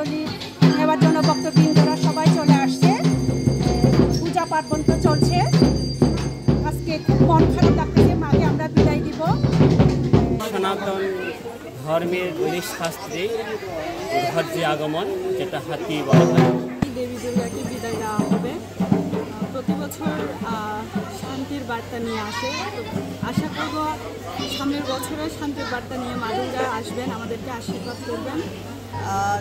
অঞ্জলি নেওয়ার জন্য ভক্তবৃন্দরা সবাই চলে আসছে। পূজা পার্বণ তো চলছে, আজকে খুব মন খারাপ লাগতেছে, মাকে আমরা বিদায় দিব। সনাতন ধর্মের শাস্ত্রে ধৈর্য আগমন, যেটা হাতি বলা হয়। দেবী দুর্গাকে বিদায় দেওয়া হবে। প্রতি বছর শান্তির বার্তা নিয়ে আসে, আশা করব সামনের বছরে শান্তির বার্তা নিয়ে মা দুর্গা আসবেন, আমাদেরকে আশীর্বাদ করবেন।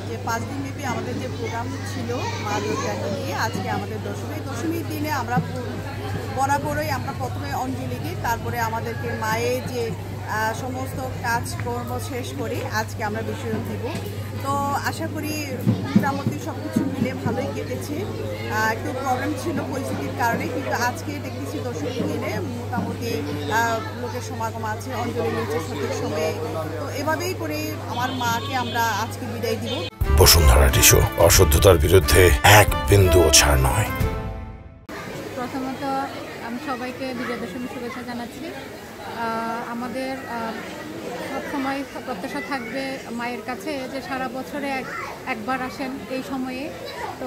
যে 5 দিন ব্যাপী আমাদের যে প্রোগ্রাম ছিল মা দুর্গাকে নিয়ে, আজকে আমাদের দশমীর দিনে আমরা বরাবরই আমরা প্রথমে অঞ্জলি দিই, তারপরে আমাদেরকে মায়ের যে সমস্ত কাজকর্ম শেষ করি আজকে আমরা বিসর্জন দিব। তো আশা করি মোটামুটি সব কিছু মিলে ভালোই কেটেছে। একটু প্রবলেম ছিল পরিস্থিতির কারণে, কিন্তু আজকে দেখতেছি দশমীর দিনে মোটামুটি লোকের সমাগম আছে, অঞ্জলি নিচ্ছে সঠিক সময়ে। তো এভাবেই করে আমার মাকে আমরা আজকে বিদায় দিব। বসুন্ধরা টিস্যু, অশুদ্ধতার বিরুদ্ধে এক বিন্দুও ছাড় নয়। প্রথমত আমি সবাইকে বিজয়া দশমীর শুভেচ্ছা জানাচ্ছি। আমাদের সবসময় প্রত্যাশা থাকবে মায়ের কাছে যে সারা বছরে একবার আসেন এই সময়ে, তো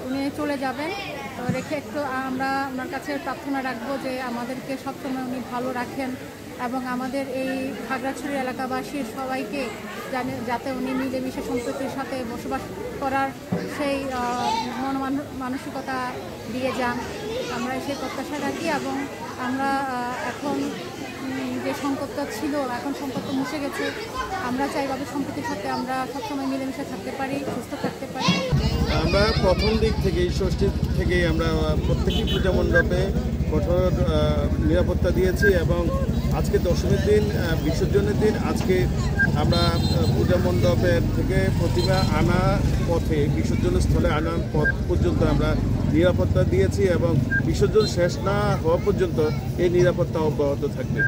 উনি চলে যাবেন, তো রেখে একটু আমরা ওনার কাছে প্রার্থনা রাখবো যে আমাদেরকে সবসময় উনি ভালো রাখেন এবং আমাদের এই খাগড়াছড়ি এলাকাবাসীর সবাইকে যাতে উনি মিলেমিশে সম্প্রীতির সাথে বসবাস করার সেই মানসিকতা দিয়ে যান, আমরা সেই প্রত্যাশা রাখি। এবং আমরা এখন যে সংকটটা ছিল, এখন সংকটটা মুছে গেছে, আমরা চাইভাবে সম্প্রীতির সাথে আমরা সবসময় মিলেমিশে থাকতে পারি, সুস্থ থাকতে পারি। আমরা প্রথম দিক থেকেই ষষ্ঠী থেকেই আমরা প্রত্যেকটি পূজা মণ্ডপে কঠোর নিরাপত্তা দিয়েছি এবং আজকে দশমীর দিন বিসর্জনের দিন আজকে আমরা পূজা মণ্ডপের থেকে প্রতিমা আনা পথে বিসর্জন স্থলে আনার পথ পর্যন্ত আমরা নিরাপত্তা দিয়েছি এবং বিসর্জন শেষ না হওয়া পর্যন্ত এই নিরাপত্তা অব্যাহত থাকবে।